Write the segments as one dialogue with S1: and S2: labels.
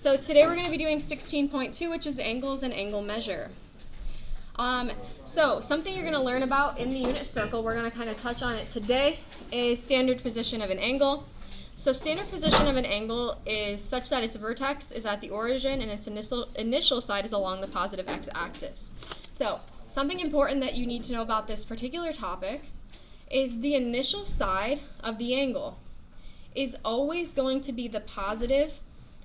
S1: So today we're going to be doing 16.2, which is angles and angle measure. So something you're going to learn about in the unit circle, we're going to kind of touch on it today, is standard position of an angle. So standard position of an angle is such that its vertex is at the origin and its initial side is along the positive x-axis. So something important that you need to know about this particular topic is the initial side of the angle is always going to be the positive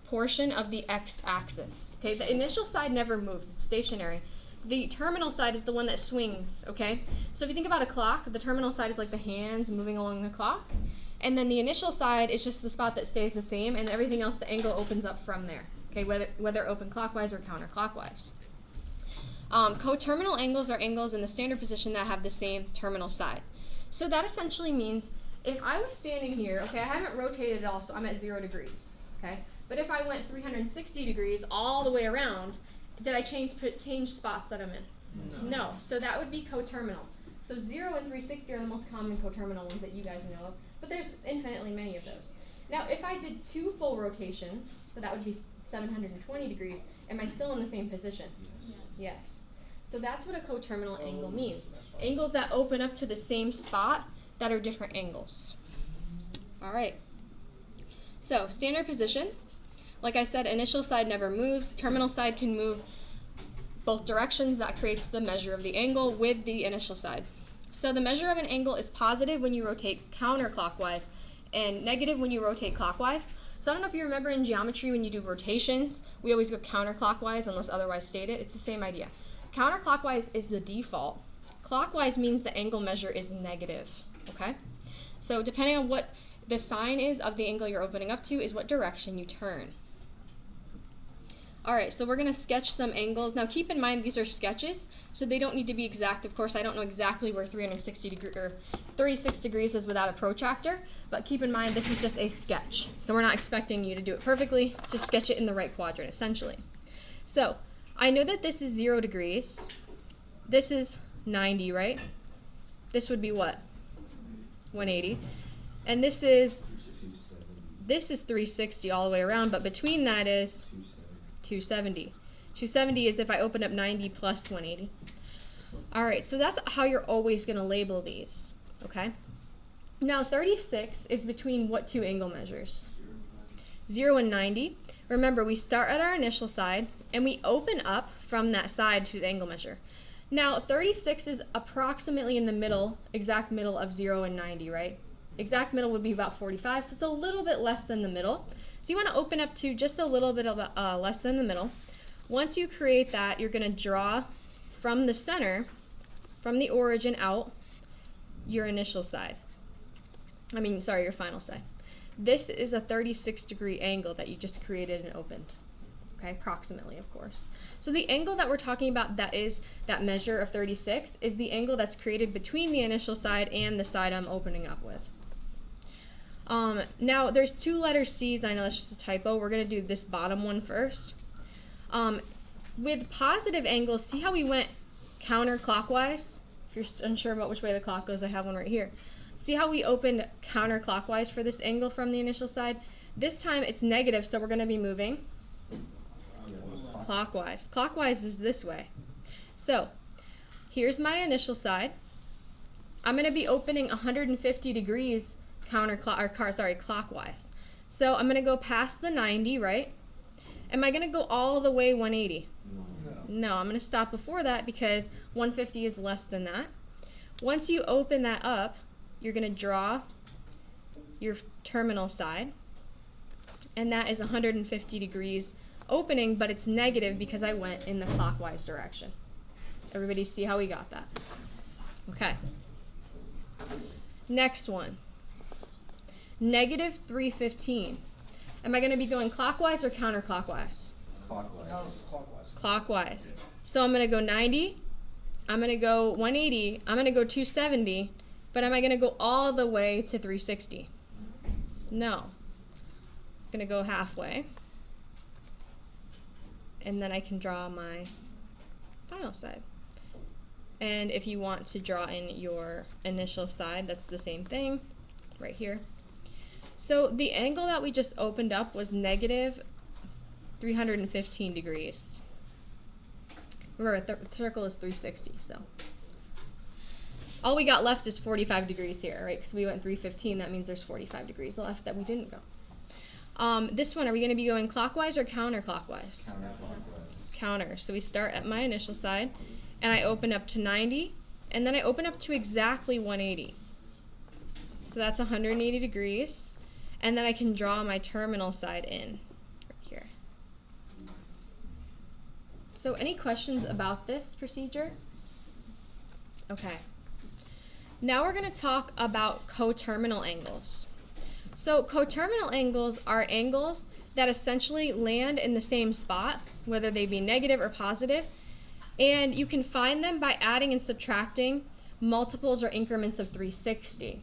S1: portion of the x-axis. Okay, the initial side never moves, it's stationary. The terminal side is the one that swings, okay? So if you think about a clock, the terminal side is like the hands moving along the clock, and then the initial side is just the spot that stays the same, and everything else, the angle opens up from there, okay, whether open clockwise or counterclockwise. Coterminal angles are angles in the standard position that have the same terminal side. So that essentially means if I was standing here, okay, I haven't rotated at all, so I'm at 0 degrees, okay? But if I went 360 degrees all the way around, did I change spots that I'm in? No. So that would be coterminal. So 0 and 360 are the most common coterminal ones that you guys know of, but there's infinitely many of those. Now, if I did 2 full rotations, so that would be 720 degrees, am I still in the same position? Yes. So that's what a coterminal angle means. Angles that open up to the same spot that are different angles. All right. So standard position. Like I said, initial side never moves. Terminal side can move both directions. That creates the measure of the angle with the initial side. So the measure of an angle is positive when you rotate counterclockwise and negative when you rotate clockwise. So I don't know if you remember in geometry when you do rotations, we always go counterclockwise unless otherwise stated. It's the same idea. Counterclockwise is the default. Clockwise means the angle measure is negative, okay? So depending on what the sign is of the angle you're opening up to is what direction you turn. All right, so we're going to sketch some angles. Now keep in mind these are sketches, so they don't need to be exact. Of course, I don't know exactly where 360 degrees or 36 degrees is without a protractor, but keep in mind this is just a sketch. So we're not expecting you to do it perfectly, just sketch it in the right quadrant, essentially. So I know that this is 0 degrees. This is 90, right? This would be what? 180. And this is 360 all the way around, but between that is 270. 270 is if I open up 90 plus 180. All right, so that's how you're always going to label these, okay? Now 36 is between what two angle measures? 0 and 90. Remember, we start at our initial side, and we open up from that side to the angle measure. Now 36 is approximately in the middle, exact middle of 0 and 90, right? Exact middle would be about 45, so it's a little bit less than the middle. So you want to open up to just a little bit of less than the middle. Once you create that, you're going to draw from the center, from the origin out, your initial side. Your final side. This is a 36-degree angle that you just created and opened. Okay, approximately, of course. So the angle that we're talking about that is that measure of 36 is the angle that's created between the initial side and the side I'm opening up with. Now, there's 2 letter C's. I know that's just a typo. We're going to do this bottom one first. With positive angles, see how we went counterclockwise? If you're unsure about which way the clock goes, I have one right here. See how we opened counterclockwise for this angle from the initial side? This time it's negative, so we're going to be moving clockwise. Clockwise is this way. So here's my initial side. I'm going to be opening 150 degrees clockwise. So I'm going to go past the 90, right? Am I going to go all the way 180? No, I'm going to stop before that because 150 is less than that. Once you open that up, you're going to draw your terminal side, and that is 150 degrees opening, but it's negative because I went in the clockwise direction. Everybody see how we got that? Okay. Next one. Negative 315. Am I going to be going clockwise or counterclockwise?
S2: Clockwise.
S1: Clockwise. So I'm going to go 90. I'm going to go 180. I'm going to go 270. But am I going to go all the way to 360? No. I'm going to go halfway. And then I can draw my final side. And if you want to draw in your initial side, that's the same thing right here. So the angle that we just opened up was negative 315 degrees. Remember, the circle is 360, so. All we got left is 45 degrees here, right? Because we went 315, that means there's 45 degrees left that we didn't go. This one, are we going to be going clockwise or counterclockwise?
S2: Counterclockwise.
S1: Counter. So we start at my initial side, and I open up to 90, and then I open up to exactly 180. So that's 180 degrees, and then I can draw my terminal side in right here. So any questions about this procedure? Okay. Now we're going to talk about coterminal angles. So coterminal angles are angles that essentially land in the same spot, whether they be negative or positive, and you can find them by adding and subtracting multiples or increments of 360.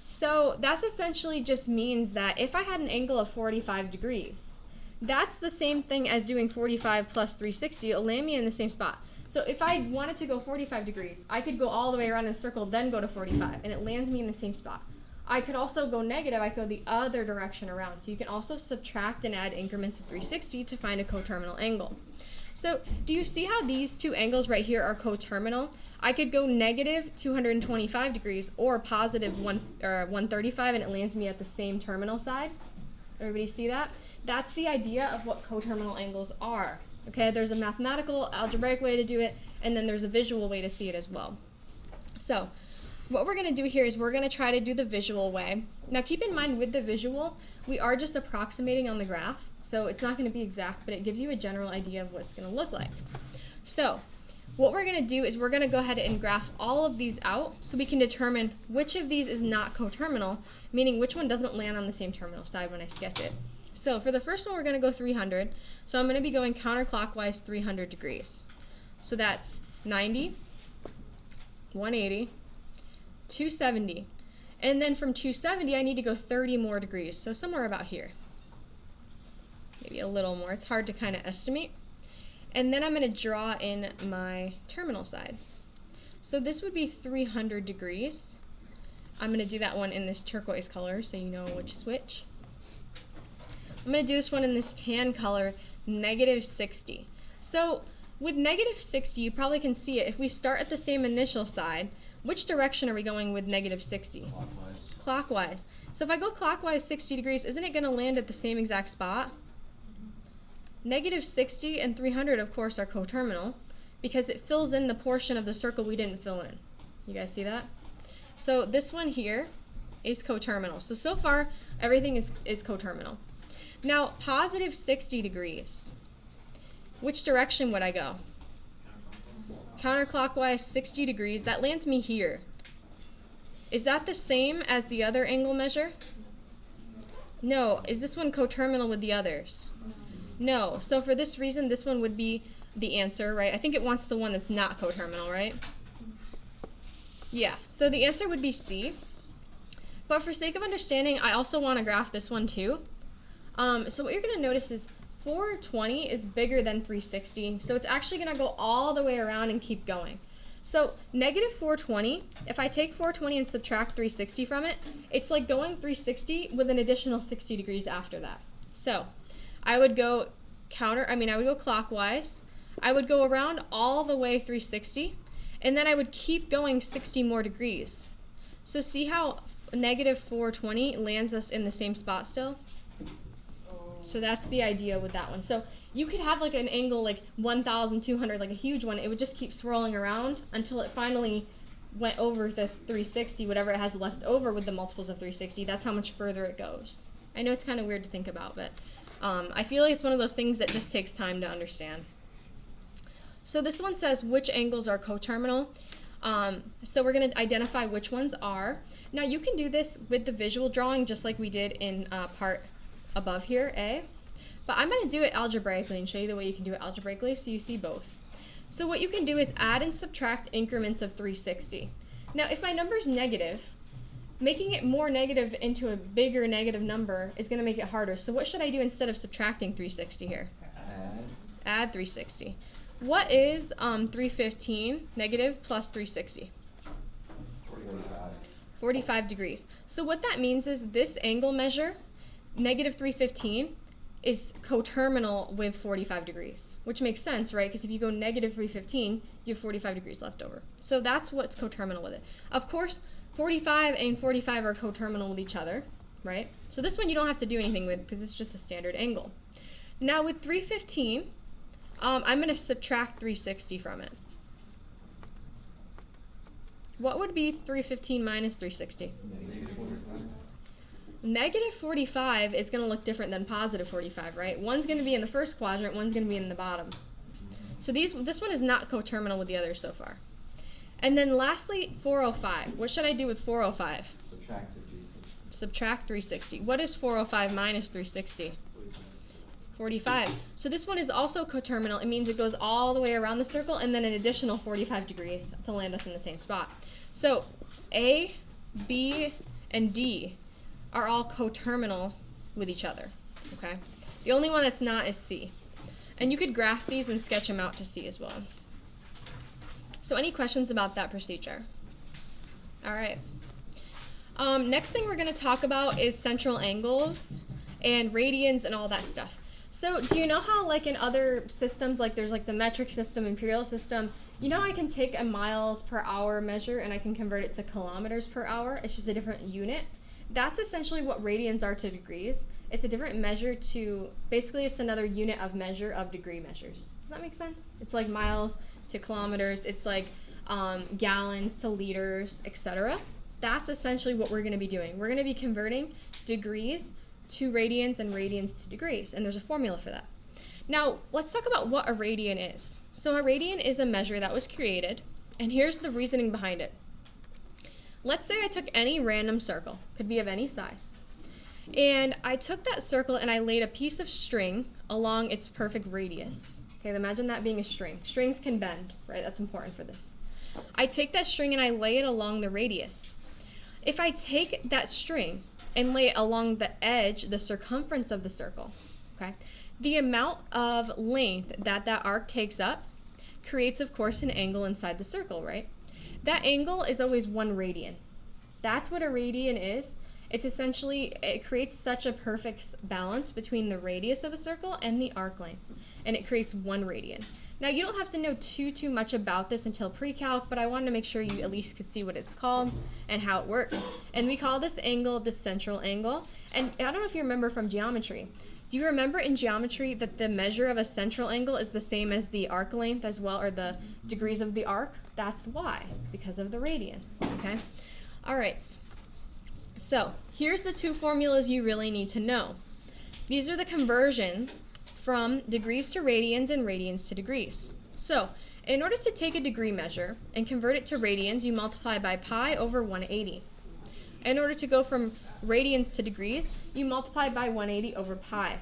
S1: So that's essentially just means that if I had an angle of 45 degrees, that's the same thing as doing 45 plus 360. It'll land me in the same spot. So if I wanted to go 45 degrees, I could go all the way around in a circle, then go to 45, and it lands me in the same spot. I could also go negative. I could go the other direction around. So you can also subtract and add increments of 360 to find a coterminal angle. So do you see how these two angles right here are coterminal? I could go negative 225 degrees or positive 135, and it lands me at the same terminal side. Everybody see that? That's the idea of what coterminal angles are. Okay, there's a mathematical, algebraic way to do it, and then there's a visual way to see it as well. So what we're going to do here is we're going to try to do the visual way. Now keep in mind with the visual, we are just approximating on the graph, so it's not going to be exact, but it gives you a general idea of what it's going to look like. So what we're going to do is we're going to go ahead and graph all of these out so we can determine which of these is not coterminal, meaning which one doesn't land on the same terminal side when I sketch it. So for the first one, we're going to go 300. So I'm going to be going counterclockwise 300 degrees. So that's 90, 180, 270. And then from 270, I need to go 30 more degrees. So somewhere about here. Maybe a little more. It's hard to kind of estimate. And then I'm going to draw in my terminal side. So this would be 300 degrees. I'm going to do that one in this turquoise color so you know which is which. I'm going to do this one in this tan color, negative 60. So with negative 60, you probably can see it. If we start at the same initial side, which direction are we going with negative 60?
S2: Clockwise.
S1: Clockwise. So if I go clockwise 60 degrees, isn't it going to land at the same exact spot? Negative 60 and 300, of course, are coterminal because it fills in the portion of the circle we didn't fill in. You guys see that? So this one here is coterminal. So far, everything is coterminal. Now, positive 60 degrees. Which direction would I go? Counterclockwise 60 degrees. That lands me here. Is that the same as the other angle measure? No. Is this one coterminal with the others? No. So for this reason, this one would be the answer, right? I think it wants the one that's not coterminal, right? Yeah. So the answer would be C. But for sake of understanding, I also want to graph this one too. So what you're going to notice is 420 is bigger than 360, so it's actually going to go all the way around and keep going. So negative 420, if I take 420 and subtract 360 from it, it's like going 360 with an additional 60 degrees after that. So I would go clockwise, I would go around all the way 360, and then I would keep going 60 more degrees. So see how negative 420 lands us in the same spot still? So that's the idea with that one. So you could have like an angle like 1,200, like a huge one. It would just keep swirling around until it finally went over the 360, whatever it has left over with the multiples of 360. That's how much further it goes. I know it's kind of weird to think about, but I feel like it's one of those things that just takes time to understand. So this one says which angles are coterminal. So we're going to identify which ones are. Now you can do this with the visual drawing just like we did in part above here, A. But I'm going to do it algebraically and show you the way you can do it algebraically so you see both. So what you can do is add and subtract increments of 360. Now if my number is negative, making it more negative into a bigger negative number is going to make it harder. So what should I do instead of subtracting 360 here? Add 360. What is 315 negative plus 360? 45 degrees. So what that means is this angle measure, negative 315, is coterminal with 45 degrees, which makes sense, right? Because if you go negative 315, you have 45 degrees left over. So that's what's coterminal with it. Of course, 45 and 45 are coterminal with each other, right? So this one you don't have to do anything with because it's just a standard angle. Now with 315, I'm going to subtract 360 from it. What would be 315 minus 360? Negative 45 is going to look different than positive 45, right? One's going to be in the first quadrant, one's going to be in the bottom. So this one is not coterminal with the others so far. And then lastly, 405. What should I do with 405?
S2: Subtract 360.
S1: Subtract 360. What is 405 minus 360? 45. So this one is also coterminal. It means it goes all the way around the circle and then an additional 45 degrees to land us in the same spot. So A, B, and D are all coterminal with each other, okay? The only one that's not is C. And you could graph these and sketch them out to see as well. So any questions about that procedure? All right. Next thing we're going to talk about is central angles and radians and all that stuff. So do you know how like in other systems, like there's like the metric system, imperial system, you know I can take a miles per hour measure and I can convert it to kilometers per hour. It's just a different unit. That's essentially what radians are to degrees. It's a different measure to, basically it's another unit of measure of degree measures. Does that make sense? It's like miles to kilometers. It's like gallons to liters, etc. That's essentially what we're going to be doing. We're going to be converting degrees to radians and radians to degrees, and there's a formula for that. Now, let's talk about what a radian is. So a radian is a measure that was created, and here's the reasoning behind it. Let's say I took any random circle, could be of any size, and I took that circle and I laid a piece of string along its perfect radius. Okay, imagine that being a string. Strings can bend, right? That's important for this. I take that string and I lay it along the radius. If I take that string and lay it along the edge, the circumference of the circle, okay, the amount of length that that arc takes up creates, of course, an angle inside the circle, right? That angle is always 1 radian. That's what a radian is. It's essentially, it creates such a perfect balance between the radius of a circle and the arc length, and it creates 1 radian. Now, you don't have to know too much about this until pre-calc, but I wanted to make sure you at least could see what it's called and how it works. And we call this angle the central angle. And I don't know if you remember from geometry. Do you remember in geometry that the measure of a central angle is the same as the arc length as well, or the degrees of the arc? That's why, because of the radian, okay? All right, so here's the 2 formulas you really need to know. These are the conversions from degrees to radians and radians to degrees. So in order to take a degree measure and convert it to radians, you multiply by pi over 180. In order to go from radians to degrees, you multiply by 180 over pi.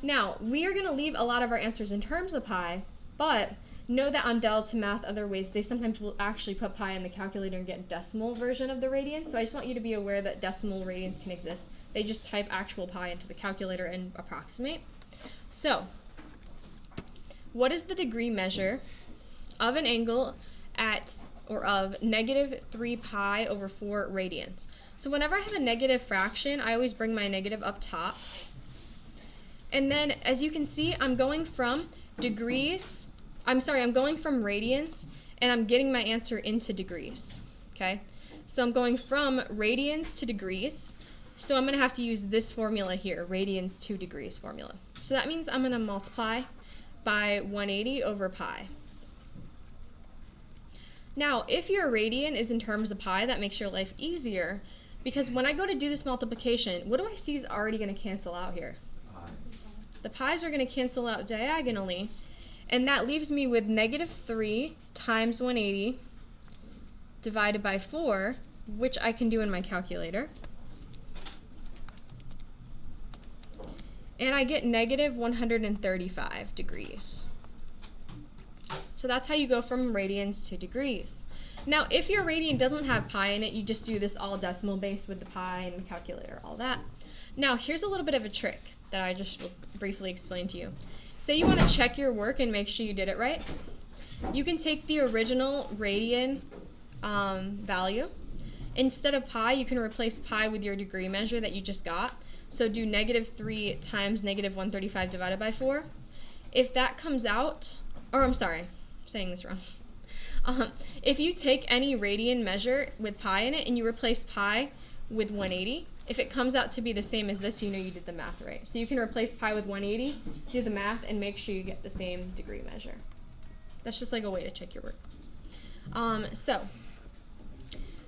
S1: Now, we are going to leave a lot of our answers in terms of pi, but know that on Delta Math, other ways, they sometimes will actually put pi in the calculator and get decimal version of the radians. So I just want you to be aware that decimal radians can exist. They just type actual pi into the calculator and approximate. So, what is the degree measure of an angle at, or of negative 3 pi over 4 radians? So whenever I have a negative fraction, I always bring my negative up top. And then, as you can see, I'm going from radians, and I'm getting my answer into degrees, okay? So I'm going from radians to degrees, so I'm going to have to use this formula here, radians to degrees formula. So that means I'm going to multiply by 180 over pi. Now, if your radian is in terms of pi, that makes your life easier, because when I go to do this multiplication, what do I see is already going to cancel out here?
S2: Pi.
S1: The pi's are going to cancel out diagonally, and that leaves me with negative 3 times 180 divided by 4, which I can do in my calculator. And I get negative 135 degrees. So that's how you go from radians to degrees. Now, if your radian doesn't have pi in it, you just do this all decimal based with the pi and the calculator, all that. Now, here's a little bit of a trick that I just will briefly explain to you. Say you want to check your work and make sure you did it right. You can take the original radian value. Instead of pi, you can replace pi with your degree measure that you just got. So do -3 times -135 divided by 4. If that comes out, or I'm sorry, I'm saying this wrong. If you take any radian measure with pi in it and you replace pi with 180, if it comes out to be the same as this, you know you did the math right. So you can replace pi with 180, do the math, and make sure you get the same degree measure. That's just like a way to check your work. So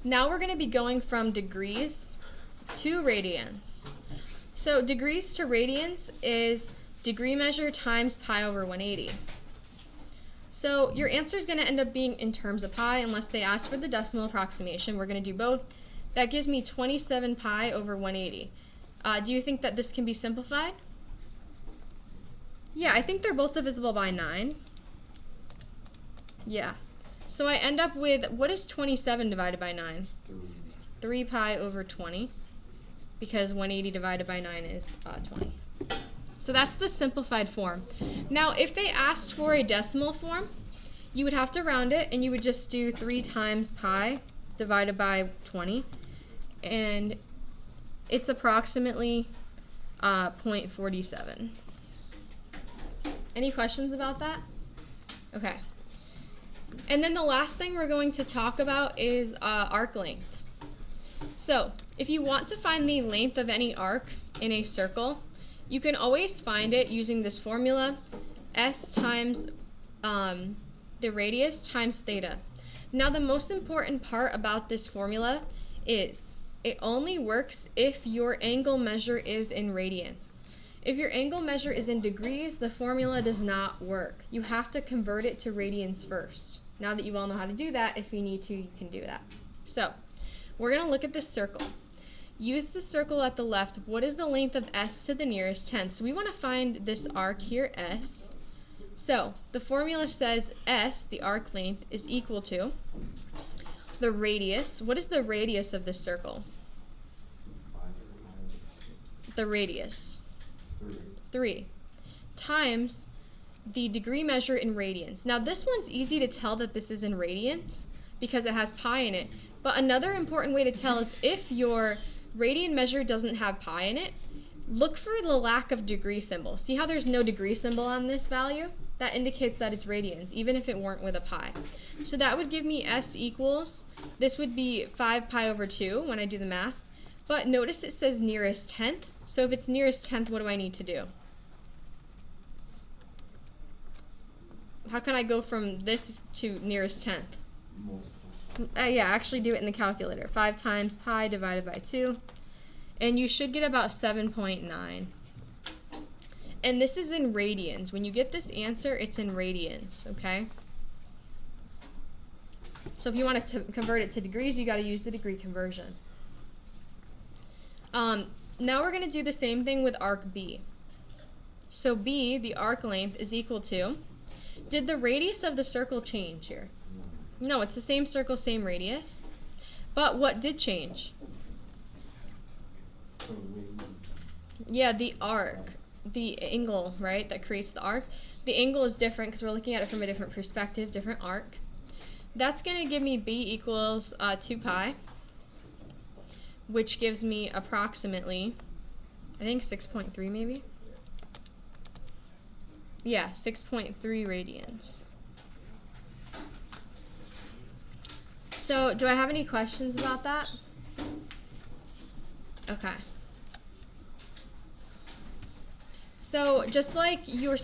S1: now we're going to be going from degrees to radians. So degrees to radians is degree measure times pi over 180. So your answer is going to end up being in terms of pi unless they ask for the decimal approximation. We're going to do both. That gives me 27 pi over 180. Do you think that this can be simplified? Yeah, I think they're both divisible by 9. Yeah. So I end up with, what is 27 divided by 9? 3 pi over 20, because 180 divided by 9 is 20. So that's the simplified form. Now, if they asked for a decimal form, you would have to round it, and you would just do 3 times pi divided by 20, and it's approximately 0.47. Any questions about that? Okay. And then the last thing we're going to talk about is arc length. So if you want to find the length of any arc in a circle, you can always find it using this formula, s times the radius times theta. Now the most important part about this formula is it only works if your angle measure is in radians. If your angle measure is in degrees, the formula does not work. You have to convert it to radians first. Now that you all know how to do that, if you need to, you can do that. So we're going to look at this circle. Use the circle at the left. What is the length of s to the nearest tenth? So we want to find this arc here, s. So the formula says s, the arc length, is equal to the radius. What is the radius of this circle? The radius. 3 times the degree measure in radians. Now this one's easy to tell that this is in radians because it has pi in it. But another important way to tell is if your radian measure doesn't have pi in it, look for the lack of degree symbol. See how there's no degree symbol on this value? That indicates that it's radians, even if it weren't with a pi. So that would give me s equals, this would be 5 pi over 2 when I do the math. But notice it says nearest tenth. So if it's nearest tenth, what do I need to do? How can I go from this to nearest tenth? Yeah, actually do it in the calculator. 5 times pi divided by 2. And you should get about 7.9. And this is in radians. When you get this answer, it's in radians, okay? So if you want to convert it to degrees, you got to use the degree conversion. Now we're going to do the same thing with arc B. So B, the arc length, is equal to, did the radius of the circle change here? No, it's the same circle, same radius. But what did change? Yeah, the arc, the angle, right, that creates the arc. The angle is different because we're looking at it from a different perspective, different arc. That's going to give me B equals 2 pi, which gives me approximately, I think 6.3 maybe? Yeah, 6.3 radians. So, do I have any questions about that? Okay. So, just like you were